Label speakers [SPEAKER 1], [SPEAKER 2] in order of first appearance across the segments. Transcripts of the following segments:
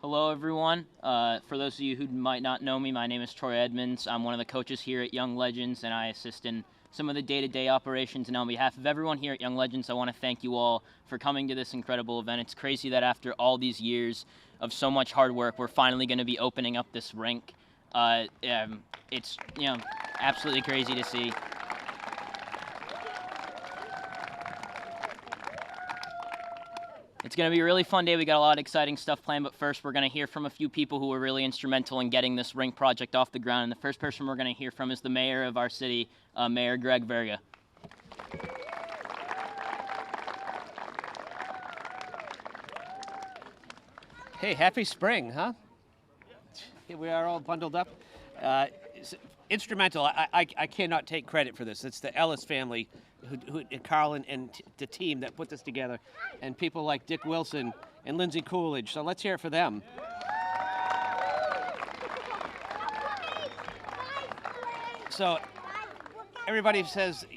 [SPEAKER 1] Hello, everyone. For those of you who might not know me, my name is Troy Edmonds. I'm one of the coaches here at Young Legends, and I assist in some of the day-to-day operations. And on behalf of everyone here at Young Legends, I want to thank you all for coming to this incredible event. It's crazy that after all these years of so much hard work, we're finally going to be opening up this rink. It's absolutely crazy to see. It's going to be a really fun day. We got a lot of exciting stuff planned, but first we're going to hear from a few people who were really instrumental in getting this rink project off the ground. And the first person we're going to hear from is the mayor of our city, Mayor Greg Verga.
[SPEAKER 2] Hey, happy spring, huh? Here we are all bundled up. Instrumental. I cannot take credit for this. It's the Ellis family, Carl and the team that put this together, and people like Dick Wilson and Lindsay Coolidge. So let's hear it for them. So everybody says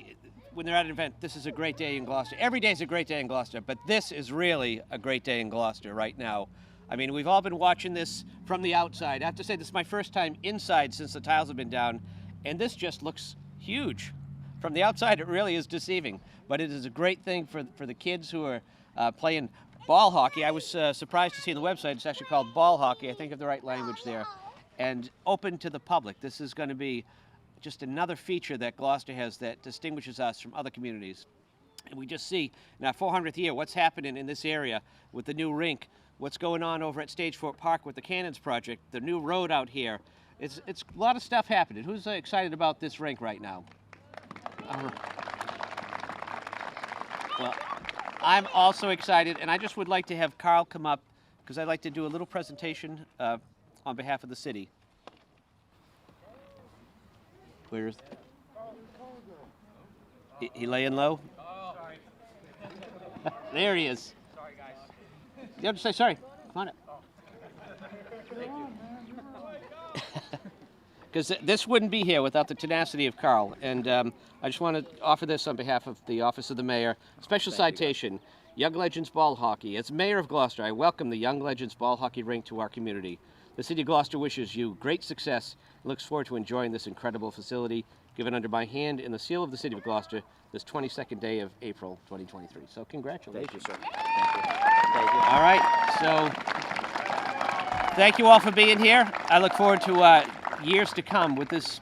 [SPEAKER 2] when they're at an event, this is a great day in Gloucester. Every day is a great day in Gloucester, but this is really a great day in Gloucester right now. I mean, we've all been watching this from the outside. I have to say, this is my first time inside since the tiles have been down, and this just looks huge. From the outside, it really is deceiving, but it is a great thing for the kids who are playing ball hockey. I was surprised to see on the website it's actually called ball hockey. I think of the right language there, and open to the public. This is going to be just another feature that Gloucester has that distinguishes us from other communities. And we just see in our 400th year what's happening in this area with the new rink, what's going on over at Stagefort Park with the Cannons project, the new road out here. It's a lot of stuff happening. Who's excited about this rink right now? Well, I'm also excited, and I just would like to have Carl come up because I'd like to do a little presentation on behalf of the city. Where's he laying low? There he is.
[SPEAKER 3] Sorry, guys.
[SPEAKER 2] You have to say sorry. Come on up. Because this wouldn't be here without the tenacity of Carl. And I just want to offer this on behalf of the Office of the Mayor. Special citation, Young Legends Ball Hockey. As Mayor of Gloucester, I welcome the Young Legends Ball Hockey rink to our community. The City of Gloucester wishes you great success and looks forward to enjoying this incredible facility given under my hand and the seal of the City of Gloucester this 22nd day of April 2023. So congratulations.
[SPEAKER 3] Thank you, sir. Thank you.
[SPEAKER 2] All right, so thank you all for being here. I look forward to years to come with this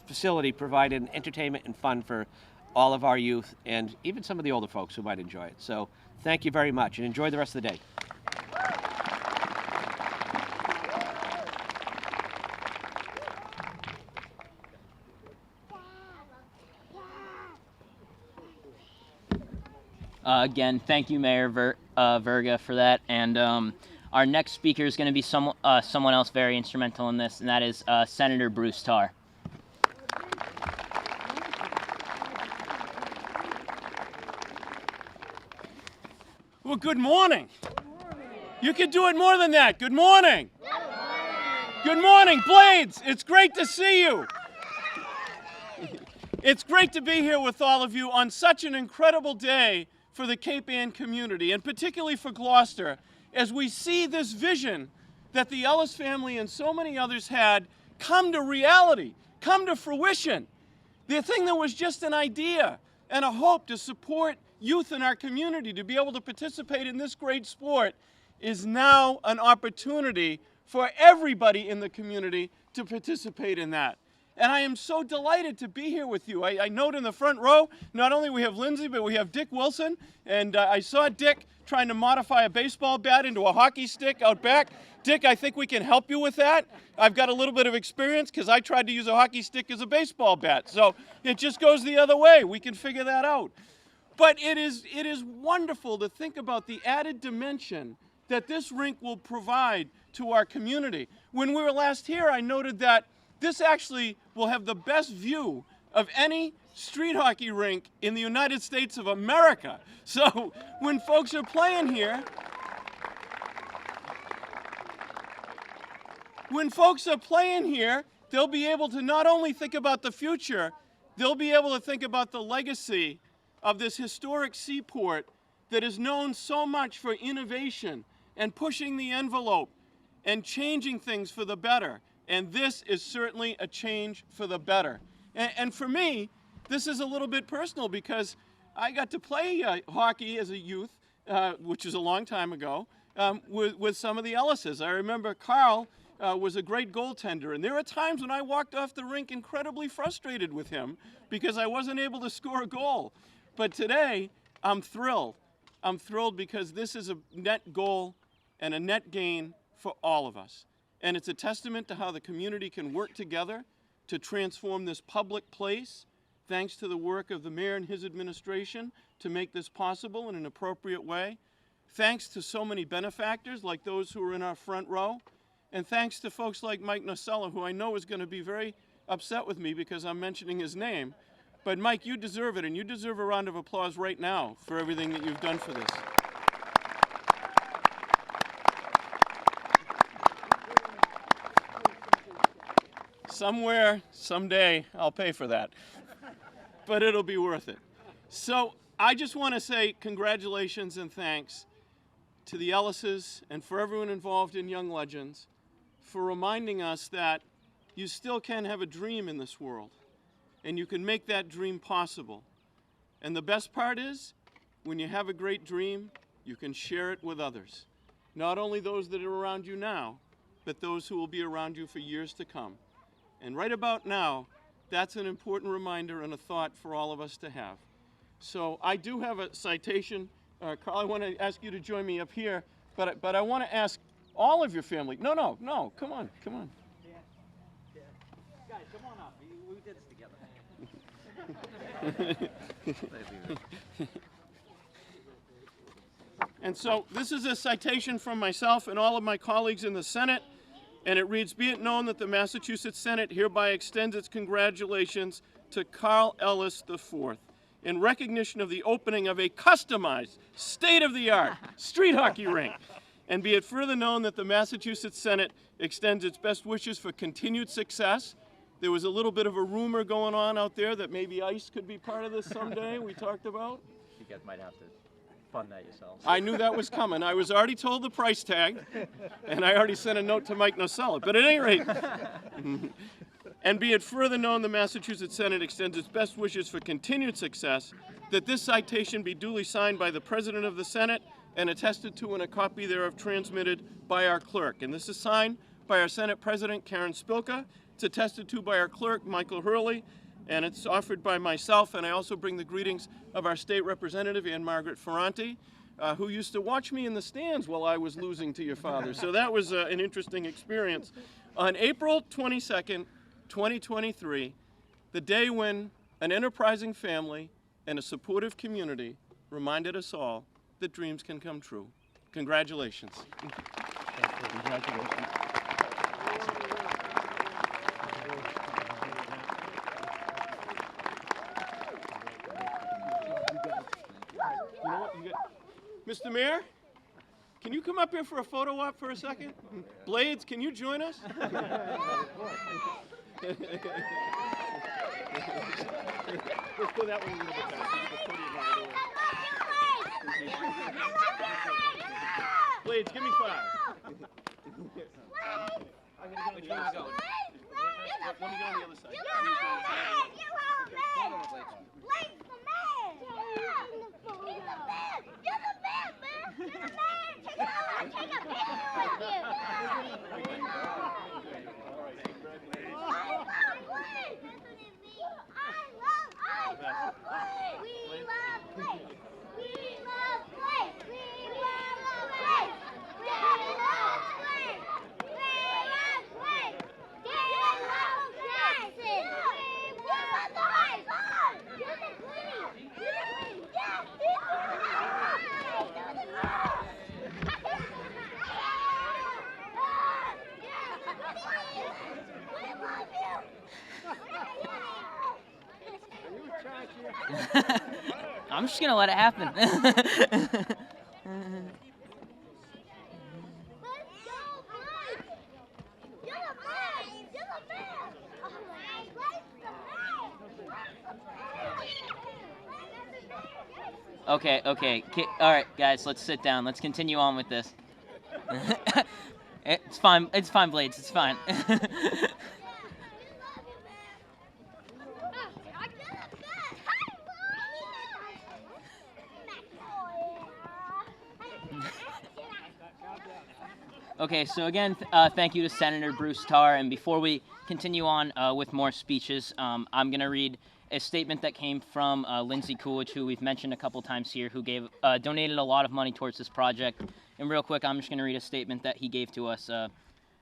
[SPEAKER 2] facility providing entertainment and fun for all of our youth and even some of the older folks who might enjoy it. So thank you very much and enjoy the rest of the day.
[SPEAKER 1] Again, thank you, Mayor Verga, for that. And our next speaker is going to be someone else very instrumental in this, and that is Senator Bruce Tarr.
[SPEAKER 4] Well, good morning. You can do it more than that. Good morning. Good morning, Blades. It's great to see you. It's great to be here with all of you on such an incredible day for the Cape Ann community, and particularly for Gloucester, as we see this vision that the Ellis family and so many others had come to reality, come to fruition. The thing that was just an idea and a hope to support youth in our community to be able to participate in this great sport is now an opportunity for everybody in the community to participate in that. And I am so delighted to be here with you. I note in the front row, not only we have Lindsay, but we have Dick Wilson. And I saw Dick trying to modify a baseball bat into a hockey stick out back. Dick, I think we can help you with that. I've got a little bit of experience because I tried to use a hockey stick as a baseball bat. So it just goes the other way. We can figure that out. But it is wonderful to think about the added dimension that this rink will provide to our community. When we were last here, I noted that this actually will have the best view of any street hockey rink in the United States of America. So when folks are playing here, they'll be able to not only think about the future, they'll be able to think about the legacy of this historic seaport that is known so much for innovation and pushing the envelope and changing things for the better. And this is certainly a change for the better. And for me, this is a little bit personal because I got to play hockey as a youth, which is a long time ago, with some of the Ellises. I remember Carl was a great goaltender, and there are times when I walked off the rink incredibly frustrated with him because I wasn't able to score a goal. But today, I'm thrilled. I'm thrilled because this is a net goal and a net gain for all of us. And it's a testament to how the community can work together to transform this public place, thanks to the work of the mayor and his administration, to make this possible in an appropriate way. Thanks to so many benefactors like those who are in our front row. And thanks to folks like Mike Nocella, who I know is going to be very upset with me because I'm mentioning his name. But Mike, you deserve it, and you deserve a round of applause right now for everything that you've done for this. Somewhere, someday, I'll pay for that. But it'll be worth it. So I just want to say congratulations and thanks to the Ellises and for everyone involved in Young Legends for reminding us that you still can have a dream in this world, and you can make that dream possible. And the best part is, when you have a great dream, you can share it with others. Not only those that are around you now, but those who will be around you for years to come. And right about now, that's an important reminder and a thought for all of us to have. So I do have a citation. Carl, I want to ask you to join me up here, but I want to ask all of your family. No, come on.
[SPEAKER 3] Yeah. Guys, come on up. We did this together.
[SPEAKER 4] And so this is a citation from myself and all of my colleagues in the Senate, and it reads, "Be it known that the Massachusetts Senate hereby extends its congratulations to Carl Ellis IV in recognition of the opening of a customized, state-of-the-art street hockey rink. And be it further known that the Massachusetts Senate extends its best wishes for continued success." There was a little bit of a rumor going on out there that maybe ICE could be part of this someday, we talked about.
[SPEAKER 3] You guys might have to fund that yourselves.
[SPEAKER 4] I knew that was coming. I was already told the price tag, and I already sent a note to Mike Nocella. But at any rate, and be it further known the Massachusetts Senate extends its best wishes for continued success, that this citation be duly signed by the President of the Senate and attested to and a copy thereof transmitted by our clerk. And this is signed by our Senate President, Karen Spilka. It's attested to by our clerk, Michael Hurley, and it's offered by myself, and I also bring the greetings of our state representative, Ann Margaret Ferranti, who used to watch me in the stands while I was losing to your father. So that was an interesting experience. On April 22nd, 2023, the day when an enterprising family and a supportive community reminded us all that dreams can come true. Congratulations. Congratulations. You know what? Mr. Mayor, can you come up here for a photo op for a second? Blades, can you join us? Let's go that way a little bit faster. Blades, give me 5. I'm gonna go. Which one to go? Let me go on the other side.
[SPEAKER 1] I'm just gonna let it happen. Okay. All right, guys, let's sit down. Let's continue on with this. It's fine. It's fine, Blades. It's fine. Okay, so again, thank you to Senator Bruce Tarr. And before we continue on with more speeches, I'm going to read a statement that came from Lindsay Coolidge, who we've mentioned a couple times here, who donated a lot of money towards this project. And real quick, I'm just going to read a statement that he gave to us.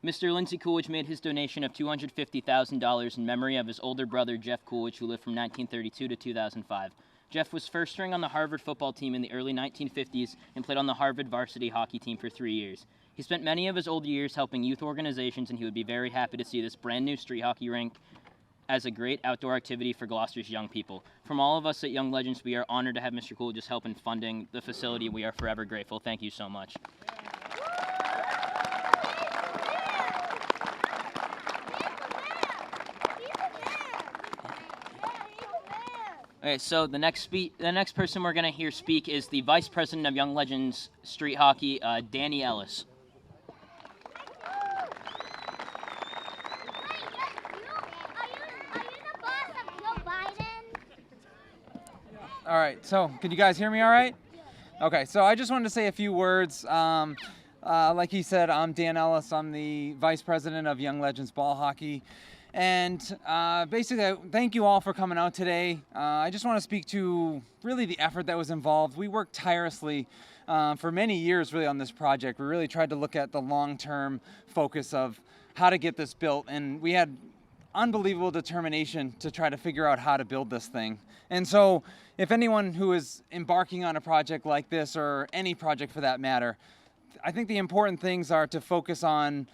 [SPEAKER 1] Mr. Lindsay Coolidge made his donation of $250,000 in memory of his older brother, Jeff Coolidge, who lived from 1932 to 2005. Jeff was first string on the Harvard football team in the early 1950s and played on the Harvard varsity hockey team for 3 years. He spent many of his older years helping youth organizations, and he would be very happy to see this brand new street hockey rink as a great outdoor activity for Gloucester's young people. From all of us at Young Legends, we are honored to have Mr. Coolidge help in funding the facility. We are forever grateful. Thank you so much. Okay, so the next person we're going to hear speak is the Vice President of Young Legends Street Hockey, Danny Ellis.
[SPEAKER 5] All right, so can you guys hear me all right? Okay, so I just wanted to say a few words. Like he said, I'm Dan Ellis. I'm the Vice President of Young Legends Ball Hockey. And basically, thank you all for coming out today. I just want to speak to really the effort that was involved. We worked tirelessly for many years really on this project. We really tried to look at the long-term focus of how to get this built, and we had unbelievable determination to try to figure out how to build this thing. And so if anyone who is embarking on a project like this, or any project for that matter, I think the important things are to focus on,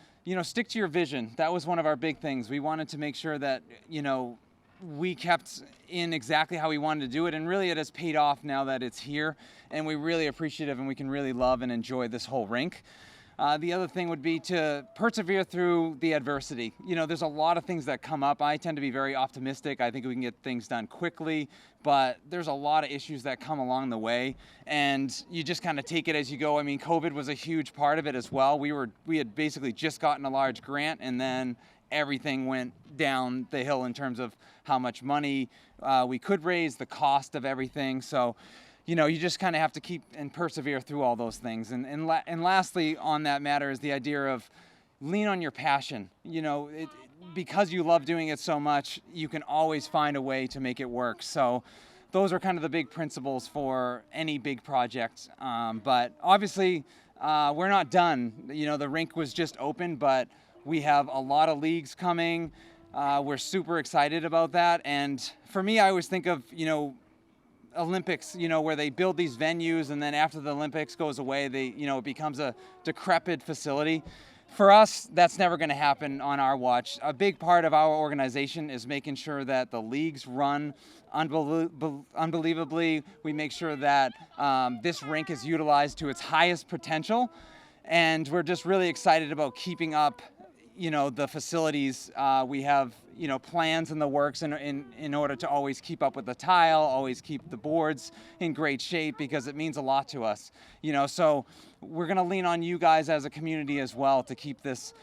[SPEAKER 5] stick to your vision. That was one of our big things. We wanted to make sure that, we kept in exactly how we wanted to do it, and really it has paid off now that it's here, and we're really appreciative and we can really love and enjoy this whole rink. The other thing would be to persevere through the adversity. There's a lot of things that come up. I tend to be very optimistic. I think we can get things done quickly, but there's a lot of issues that come along the way, and you just kind of take it as you go. I mean, COVID was a huge part of it as well. We had basically just gotten a large grant, and then everything went down the hill in terms of how much money we could raise, the cost of everything. So you just kind of have to keep and persevere through all those things. And lastly on that matter is the idea of lean on your passion. Because you love doing it so much, you can always find a way to make it work. So those are kind of the big principles for any big project. But obviously we're not done. The rink was just open, but we have a lot of leagues coming. We're super excited about that. And for me, I always think of, Olympics, where they build these venues, and then after the Olympics goes away, it becomes a decrepit facility. For us, that's never going to happen on our watch. A big part of our organization is making sure that the leagues run unbelievably. We make sure that this rink is utilized to its highest potential, and we're just really excited about keeping up the facilities. We have plans in the works in order to always keep up with the tile, always keep the boards in great shape, because it means a lot to us. So we're going to lean on you guys as a community as well to keep this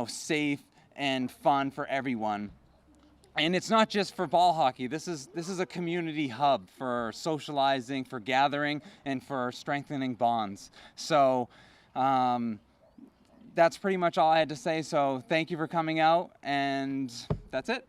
[SPEAKER 5] safe and fun for everyone. And it's not just for ball hockey. This is a community hub for socializing, for gathering, and for strengthening bonds. So that's pretty much all I had to say. So thank you for coming out, and that's it.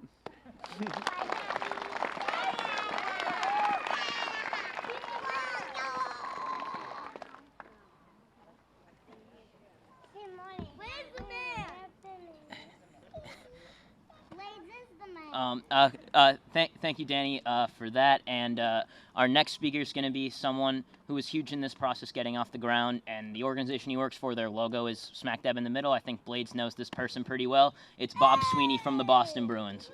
[SPEAKER 1] Thank you, Danny, for that. And our next speaker is going to be someone who was huge in this process getting off the ground, and the organization he works for, their logo is smack dab in the middle. I think Blades knows this person pretty well. It's Bob Sweeney from the Boston Bruins.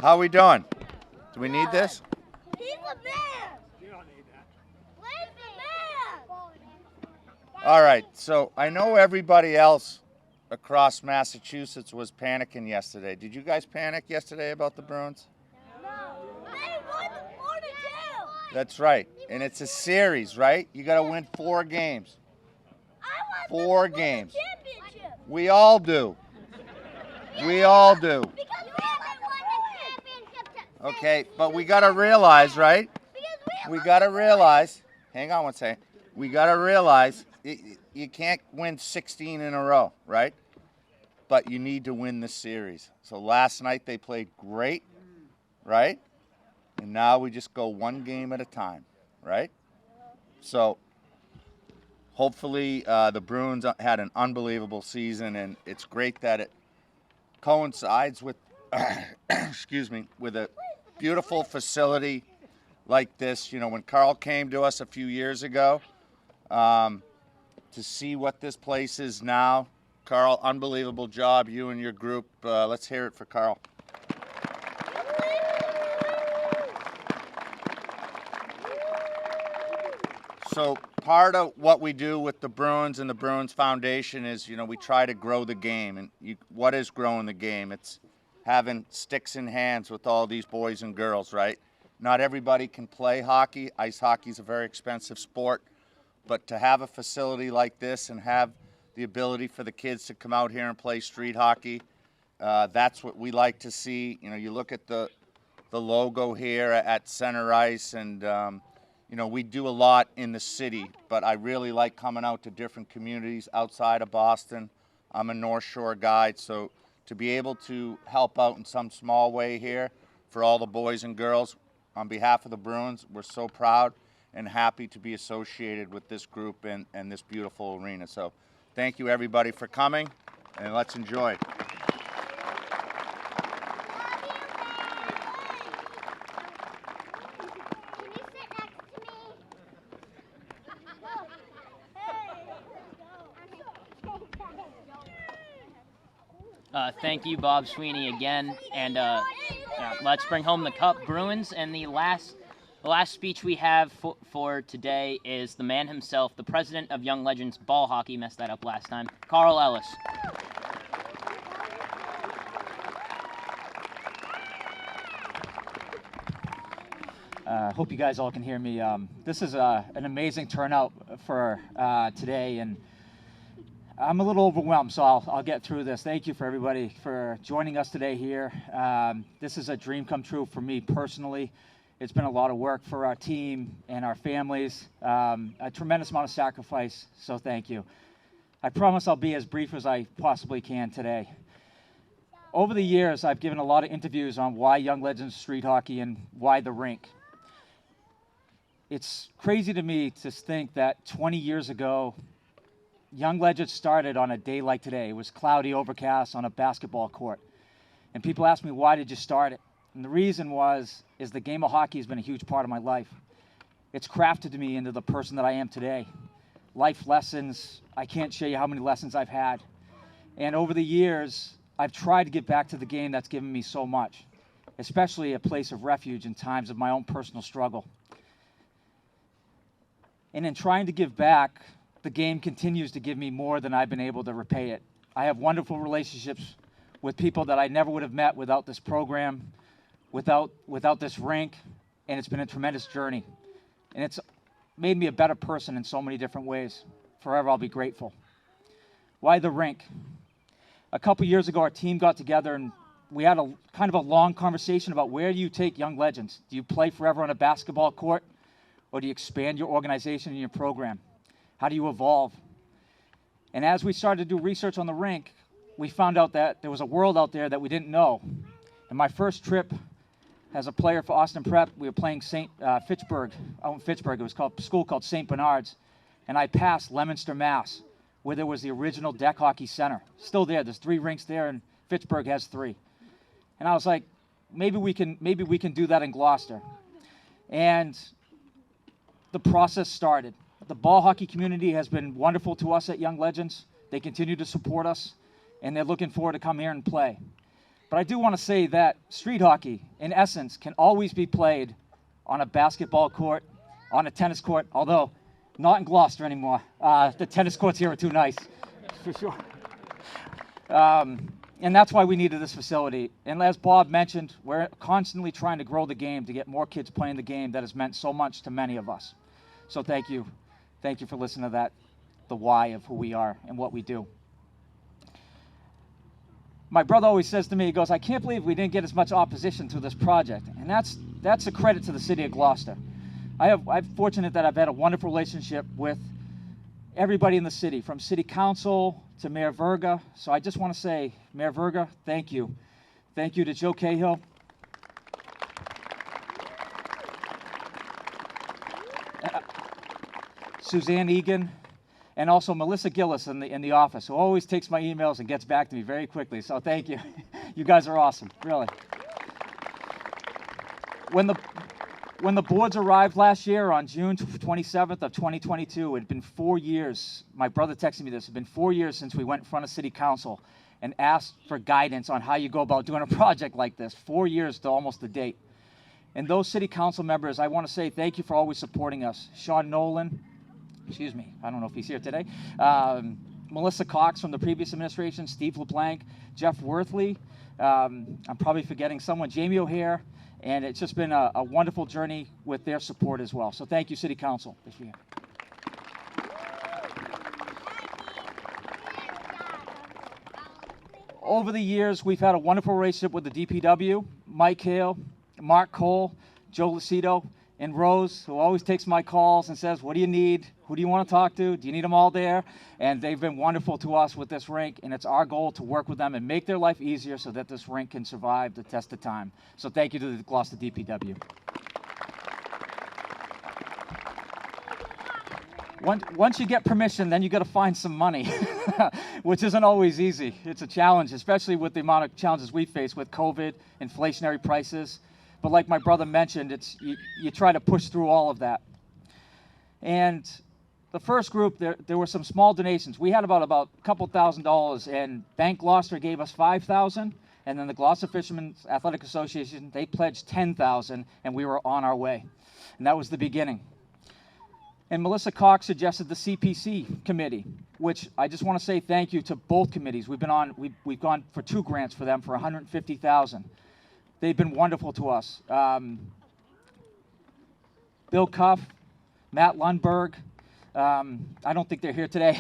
[SPEAKER 6] How we doing? Do we need this?
[SPEAKER 7] He's the man. You don't need that. Where's the man?
[SPEAKER 6] All right, so I know everybody else across Massachusetts was panicking yesterday. Did you guys panic yesterday about the Bruins?
[SPEAKER 7] No. They won the 4-2.
[SPEAKER 6] That's right. And it's a series, right? You got to win 4 games.
[SPEAKER 7] I want
[SPEAKER 6] 4
[SPEAKER 7] them to win
[SPEAKER 6] games.
[SPEAKER 7] the championship.
[SPEAKER 6] We all do. We all do.
[SPEAKER 7] Because we haven't won the championship since
[SPEAKER 6] Okay, but we got to realize, right?
[SPEAKER 7] because
[SPEAKER 6] We got to realize, hang on one second. We got to realize you can't win 16 in a row, right? But you need to win the series. So last night they played great, right? And now we just go 1 game at a time, right? So hopefully the Bruins had an unbelievable season, and it's great that it coincides with, excuse me, with a beautiful facility like this. You know, when Carl came to us a few years ago, to see what this place is now. Carl, unbelievable job, you and your group. Let's hear it for Carl. So part of what we do with the Bruins and the Bruins Foundation is, you know, we try to grow the game. And what is growing the game? It's having sticks in hands with all these boys and girls, right? Not everybody can play hockey. Ice hockey is a very expensive sport. But to have a facility like this and have the ability for the kids to come out here and play street hockey, that's what we like to see. You know, you look at the logo here at Center Ice, and you know, we do a lot in the city, but I really like coming out to different communities outside of Boston. I'm a North Shore guide, so to be able to help out in some small way here for all the boys and girls on behalf of the Bruins, we're so proud and happy to be associated with this group and this beautiful arena. So thank you everybody for coming, and let's enjoy.
[SPEAKER 1] Thank you, Bob Sweeney, again, and let's bring home the cup, Bruins. And the last speech we have for today is the man himself, the president of Young Legends Ball Hockey. Messed that up last time. Carl Ellis.
[SPEAKER 3] Hope you guys all can hear me. This is an amazing turnout for today, and I'm a little overwhelmed, so I'll get through this. Thank you for everybody for joining us today here. This is a dream come true for me personally. It's been a lot of work for our team and our families, a tremendous amount of sacrifice, so thank you. I promise I'll be as brief as I possibly can today. Over the years, I've given a lot of interviews on why Young Legends Street Hockey and why the rink. It's crazy to me to think that 20 years ago, Young Legends started on a day like today. It was cloudy, overcast on a basketball court. And people ask me, why did you start it? And the reason is the game of hockey has been a huge part of my life. It's crafted me into the person that I am today. Life lessons, I can't show you how many lessons I've had. And over the years, I've tried to give back to the game that's given me so much, especially a place of refuge in times of my own personal struggle. And in trying to give back, the game continues to give me more than I've been able to repay it. I have wonderful relationships with people that I never would have met without this program, without this rink, and it's been a tremendous journey. And it's made me a better person in so many different ways. Forever I'll be grateful. Why the rink? A couple years ago, our team got together and we had a kind of a long conversation about where do you take Young Legends? Do you play forever on a basketball court, or do you expand your organization and your program? How do you evolve? And as we started to do research on the rink, we found out that there was a world out there that we didn't know. And my first trip as a player for Austin Prep, we were playing Fitchburg, out in Fitchburg. It was called a school called St. Bernard's. And I passed Leominster, Mass, where there was the original deck hockey center. Still there. There's 3 rinks there, and Fitchburg has 3. And I was like, maybe we can do that in Gloucester. And the process started. The ball hockey community has been wonderful to us at Young Legends. They continue to support us, and they're looking forward to come here and play. But I do want to say that street hockey, in essence, can always be played on a basketball court, on a tennis court, although not in Gloucester anymore. The tennis courts here are too nice, for sure. And that's why we needed this facility. And as Bob mentioned, we're constantly trying to grow the game to get more kids playing the game that has meant so much to many of us. So thank you. Thank you for listening to that, the why of who we are and what we do. My brother always says to me, he goes, I can't believe we didn't get as much opposition to this project. And that's a credit to the city of Gloucester. I'm fortunate that I've had a wonderful relationship with everybody in the city, from city council to Mayor Verga. So I just want to say, Mayor Verga, thank you. Thank you to Joe Cahill. Suzanne Egan, and also Melissa Gillis in the office, who always takes my emails and gets back to me very quickly. So thank you. You guys are awesome, really. When the boards arrived last year on June 27th of 2022, it had been 4 years. My brother texted me this. It had been 4 years since we went in front of City Council and asked for guidance on how you go about doing a project like this. 4 years to almost the date. And those City Council members, I want to say thank you for always supporting us. Sean Nolan, excuse me, I don't know if he's here today. Melissa Cox from the previous administration, Steve LeBlanc, Jeff Worthley. I'm probably forgetting someone, Jamie O'Hare. And it's just been a wonderful journey with their support as well. So thank you, City Council, this year. Over the years, we've had a wonderful relationship with the DPW, Mike Hale, Mark Cole, Joe Lucido, and Rose, who always takes my calls and says, what do you need? Who do you want to talk to? Do you need them all there? And they've been wonderful to us with this rink, and it's our goal to work with them and make their life easier so that this rink can survive the test of time. So thank you to the Gloucester DPW. Once you get permission, then you got to find some money, which isn't always easy. It's a challenge, especially with the amount of challenges we face with COVID, inflationary prices. But like my brother mentioned, you try to push through all of that. And the first group, there were some small donations. We had about a couple $1,000, and Bank Gloucester gave us $5,000, and then the Gloucester Fishermen's Athletic Association, they pledged $10,000, and we were on our way. And that was the beginning. And Melissa Cox suggested the CPC committee, which I just want to say thank you to both committees. We've gone for 2 grants for them for $150,000. They've been wonderful to us. Bill Cuff, Matt Lundberg, I don't think they're here today.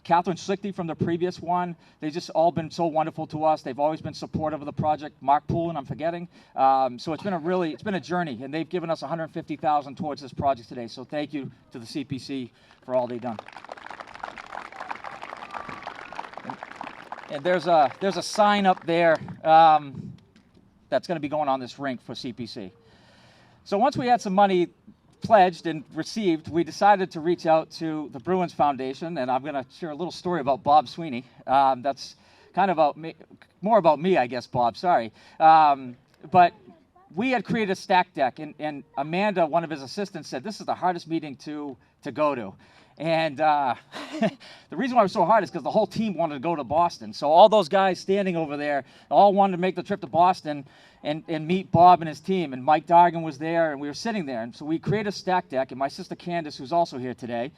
[SPEAKER 3] Catherine Slichty from the previous one. They've just all been so wonderful to us. They've always been supportive of the project. Mark Poulin, I'm forgetting. So it's been a journey, and they've given us $150,000 towards this project today. So thank you to the CPC for all they've done. And there's a sign up there that's going to be going on this rink for CPC. So once we had some money pledged and received, we decided to reach out to the Bruins Foundation, and I'm going to share a little story about Bob Sweeney. That's kind of about me, more about me, I guess, Bob, sorry. But we had created a stack deck, and Amanda, one of his assistants, said, this is the hardest meeting to go to. And the reason why it was so hard is because the whole team wanted to go to Boston. So all those guys standing over there all wanted to make the trip to Boston and meet Bob and his team. And Mike Dargan was there, and we were sitting there. And so we created a stack deck, and my sister Candace, who's also here today,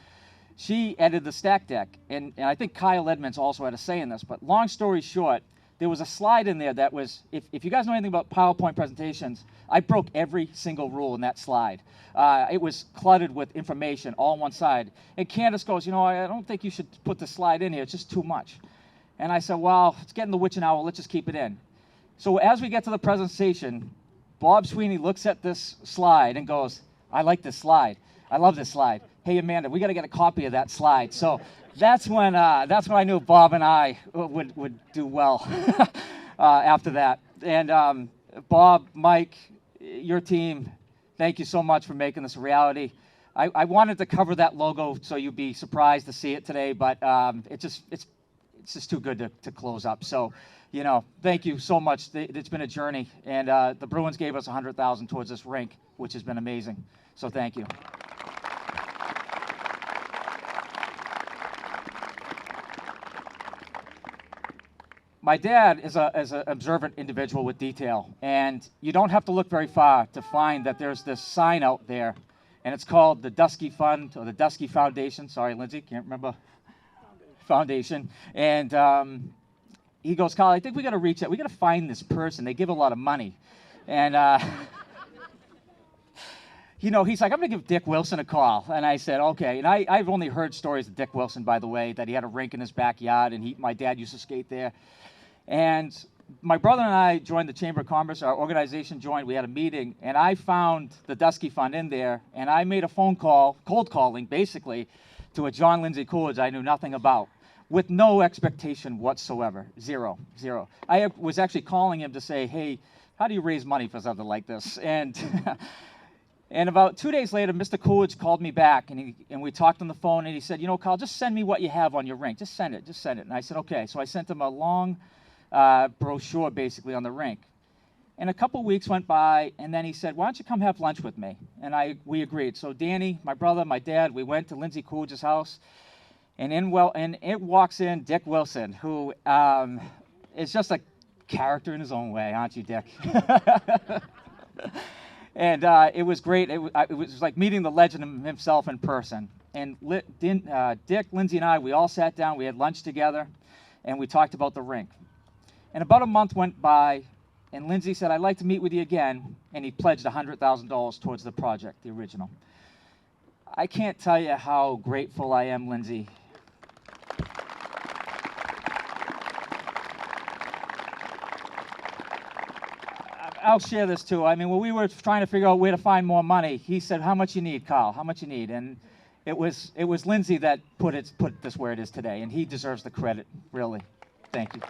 [SPEAKER 3] she edited the stack deck. And I think Kyle Edmonds also had a say in this. But long story short, there was a slide in there that was, if you guys know anything about PowerPoint presentations, I broke every single rule in that slide. It was cluttered with information all on one side. And Candace goes, I don't think you should put the slide in here. It's just too much. And I said, well, it's getting the witching hour. Let's just keep it in. So as we get to the presentation, Bob Sweeney looks at this slide and goes, I like this slide. I love this slide. Hey, Amanda, we got to get a copy of that slide. So that's when I knew Bob and I would do well after that. And Bob, Mike, your team, thank you so much for making this a reality. I wanted to cover that logo so you'd be surprised to see it today, but it's just too good to close up. So, thank you so much. It's been a journey, and the Bruins gave us $100,000 towards this rink, which has been amazing. So thank you. my dad is an observant individual with detail, and you don't have to look very far to find that there's this sign out there, and it's called the Dusky Fund or the Dusky Foundation. Sorry, Lindsay, can't remember. Foundation. And he goes, Carl, I think we got to reach out. We got to find this person. They give a lot of money. And, you know, he's like, I'm going to give Dick Wilson a call. And I said, okay. And I've only heard stories of Dick Wilson, by the way, that he had a rink in his backyard, and my dad used to skate there. And my brother and I joined the Chamber of Commerce. Our organization joined. We had a meeting, and I found the Dusky Fund in there, and I made a phone call, cold calling, basically, to a John Lindsay Coolidge I knew nothing about, with no expectation whatsoever. Zero. I was actually calling him to say, hey, how do you raise money for something like this? And and about 2 days later, Mr. Coolidge called me back, and we talked on the phone, and he said, you know, Carl, just send me what you have on your rink. Just send it. And I said, okay. So I sent him a long brochure, basically, on the rink. And a couple weeks went by, and then he said, why don't you come have lunch with me? And we agreed. So Danny, my brother, my dad, we went to Lindsay Coolidge's house, and it walks in Dick Wilson, who is just a character in his own way, aren't you, Dick? And it was great. It was like meeting the legend himself in person. And Dick, Lindsay, and I, we all sat down, we had lunch together, and we talked about the rink. And about a month went by, and Lindsay said, I'd like to meet with you again, and he pledged $100,000 towards the project, the original. I can't tell you how grateful I am, Lindsay. I'll share this too. I mean, when we were trying to figure out where to find more money, he said, how much you need, Carl? How much you need? And it was Lindsay that put this where it is today, and he deserves the credit, really. Thank you.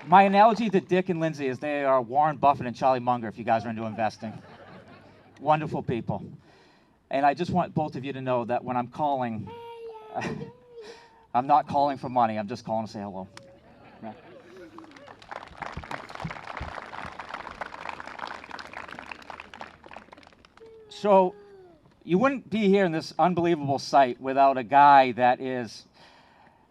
[SPEAKER 3] My analogy to Dick and Lindsay is they are Warren Buffett and Charlie Munger if you guys are into investing. Wonderful people. And I just want both of you to know that when I'm calling, I'm not calling for money. I'm just calling to say hello. Yeah. So you wouldn't be here in this unbelievable site without a guy that is,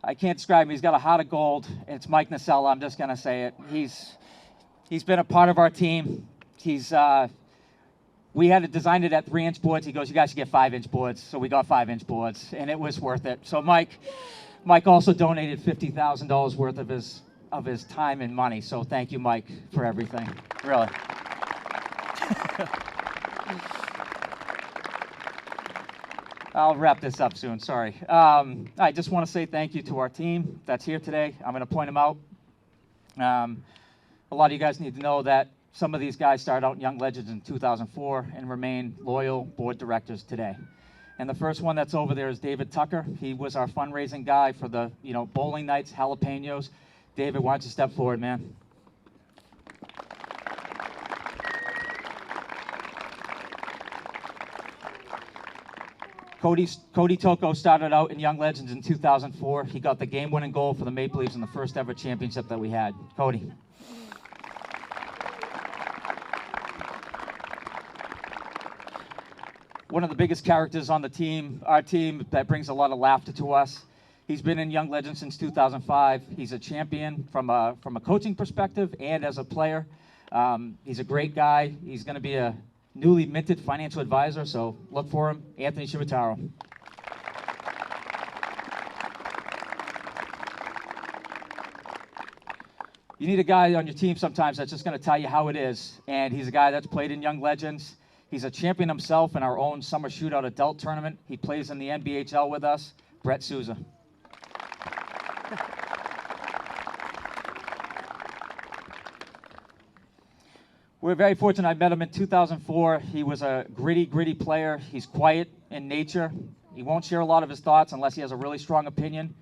[SPEAKER 3] I can't describe him. He's got a heart of gold. It's Mike Nacella. I'm just going to say it. He's been a part of our team. We had to design it at 3-inch boards. He goes, you guys should get 5-inch boards. So we got 5-inch boards, and it was worth it. So Mike also donated $50,000 worth of his time and money. So thank you, Mike, for everything. Really. I'll wrap this up soon, sorry. I just want to say thank you to our team that's here today. I'm going to point them out. A lot of you guys need to know that some of these guys started out in Young Legends in 2004 and remain loyal board directors today. And the first one that's over there is David Tucker. He was our fundraising guy for the bowling nights, jalapenos. David, why don't you step forward, man? Cody Toko started out in Young Legends in 2004. He got the game-winning goal for the Maple Leafs in the first ever championship that we had. Cody. One of the biggest characters on the team, our team, that brings a lot of laughter to us. He's been in Young Legends since 2005. He's a champion from a coaching perspective and as a player. He's a great guy. He's going to be a newly minted financial advisor, so look for him, Anthony Shivataro. You need a guy on your team sometimes that's just going to tell you how it is, and he's a guy that's played in Young Legends. He's a champion himself in our own Summer Shootout adult tournament. He plays in the NBHL with us, Brett Souza. We're very fortunate. I met him in 2004. He was a gritty player. He's quiet in nature. He won't share a lot of his thoughts unless he has a really strong opinion.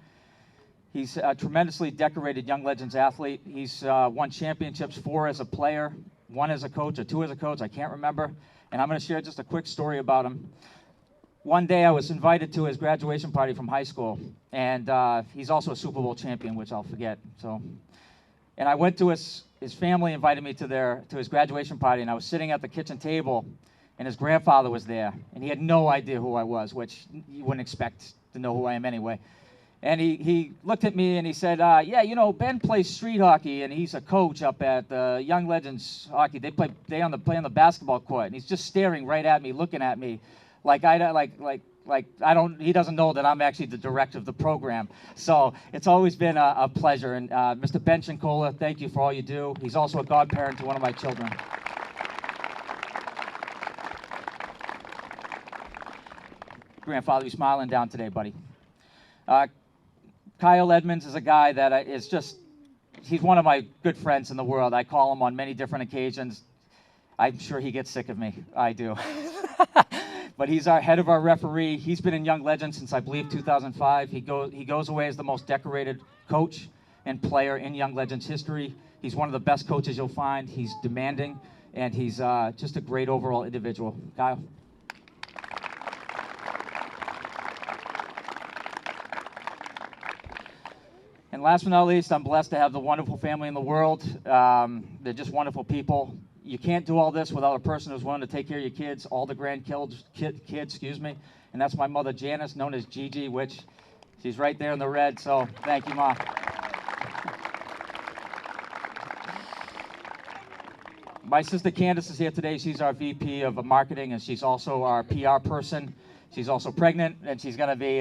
[SPEAKER 3] He's a tremendously decorated Young Legends athlete. He's won championships 4 as a player, 1 as a coach, or 2 as a coach, I can't remember. And I'm going to share just a quick story about him. One day I was invited to his graduation party from high school, and he's also a Super Bowl champion, which I'll forget. And I went to his family invited me to his graduation party, and I was sitting at the kitchen table, and his grandfather was there, and he had no idea who I was, which you wouldn't expect to know who I am anyway. And he looked at me and he said, yeah, you know, Ben plays street hockey and he's a coach up at Young Legends Hockey. They play on the basketball court. And he's just staring right at me, looking at me like he doesn't know that I'm actually the director of the program. So it's always been a pleasure. And Mr. Ben Chincola, thank you for all you do. He's also a godparent to one of my children. Grandfather, you smiling down today, buddy. Kyle Edmonds is a guy that he's one of my good friends in the world. I call him on many different occasions. I'm sure he gets sick of me. I do. But he's our head of our referee. He's been in Young Legends since, I believe, 2005. He goes away as the most decorated coach and player in Young Legends history. He's one of the best coaches you'll find. He's demanding, and he's just a great overall individual. Kyle? And last but not least, I'm blessed to have the wonderful family in the world. They're just wonderful people. You can't do all this without a person who's willing to take care of your kids, all the grandkids, excuse me. And that's my mother, Janice, known as Gigi, which she's right there in the red, so thank you, Ma. My sister Candace is here today. She's our VP of marketing, and she's also our PR person. She's also pregnant, and she's going to be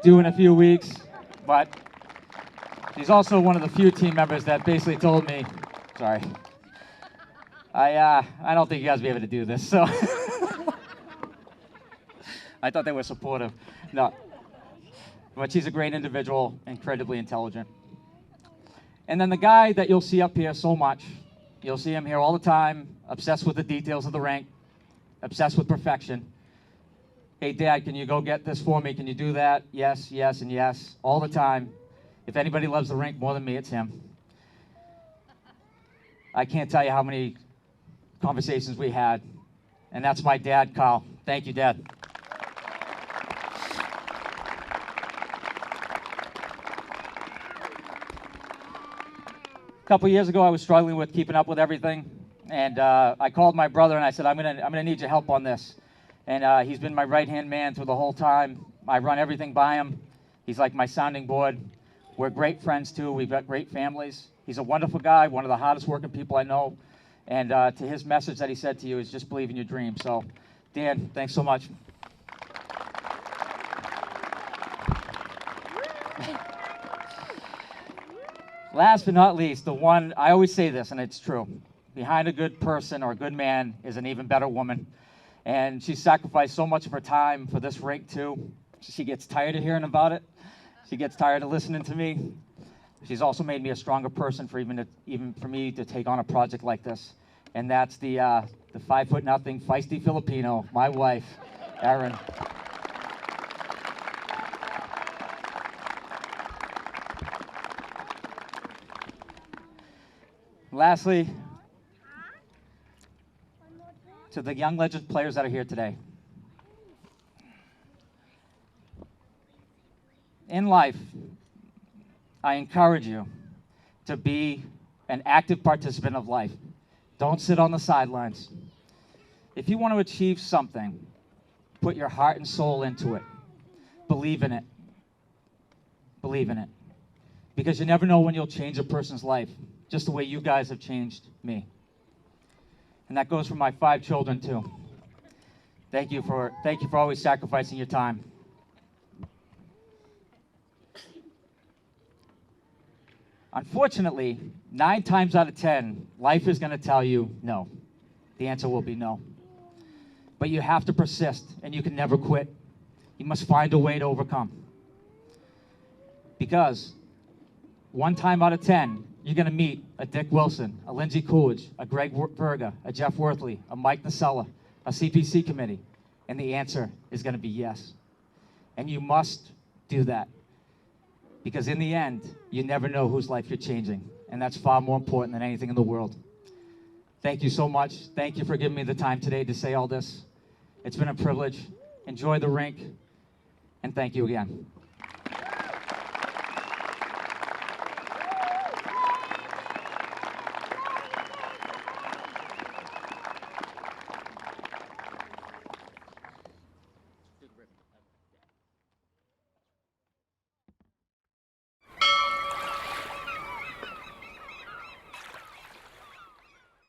[SPEAKER 3] due in a few weeks. But she's also one of the few team members that basically told me, sorry, I don't think you guys will be able to do this, so. I thought they were supportive. No. But she's a great individual, incredibly intelligent. And then the guy that you'll see up here so much, you'll see him here all the time, obsessed with the details of the rink, obsessed with perfection. Hey, Dad, can you go get this for me? Can you do that? Yes, yes, and yes, all the time. If anybody loves the rink more than me, it's him. I can't tell you how many conversations we had, and that's my dad, Carl. Thank you, Dad. A couple years ago, I was struggling with keeping up with everything, and I called my brother and I said, I'm gonna need your help on this. And he's been my right-hand man through the whole time. I run everything by him. He's like my sounding board. We're great friends too. We've got great families. He's a wonderful guy, one of the hardest working people I know. And to his message that he said to you is just believe in your dream. So, Dan, thanks so much. Last but not least, the one, I always say this, and it's true. Behind a good person or a good man is an even better woman. And she sacrificed so much of her time for this rink too. She gets tired of hearing about it. She gets tired of listening to me. She's also made me a stronger person for even for me to take on a project like this. And that's the 5'0" feisty Filipino, my wife, Erin. Lastly, to the Young Legends players that are here today. In life, I encourage you to be an active participant of life. Don't sit on the sidelines. If you want to achieve something, put your heart and soul into it. Believe in it. Believe in it. Because you never know when you'll change a person's life, just the way you guys have changed me. And that goes for my 5 children too. Thank you for always sacrificing your time. Unfortunately, 9 times out of 10, life is going to tell you no. The answer will be no. But you have to persist, and you can never quit. You must find a way to overcome. Because 1 time out of 10, you're going to meet a Dick Wilson, a Lindsay Coolidge, a Greg Verga, a Jeff Worthley, a Mike Nasella, a CPC committee, and the answer is going to be yes. And you must do that. Because in the end, you never know whose life you're changing. And that's far more important than anything in the world. Thank you so much. Thank you for giving me the time today to say all this. It's been a privilege. Enjoy the rink. And thank you again.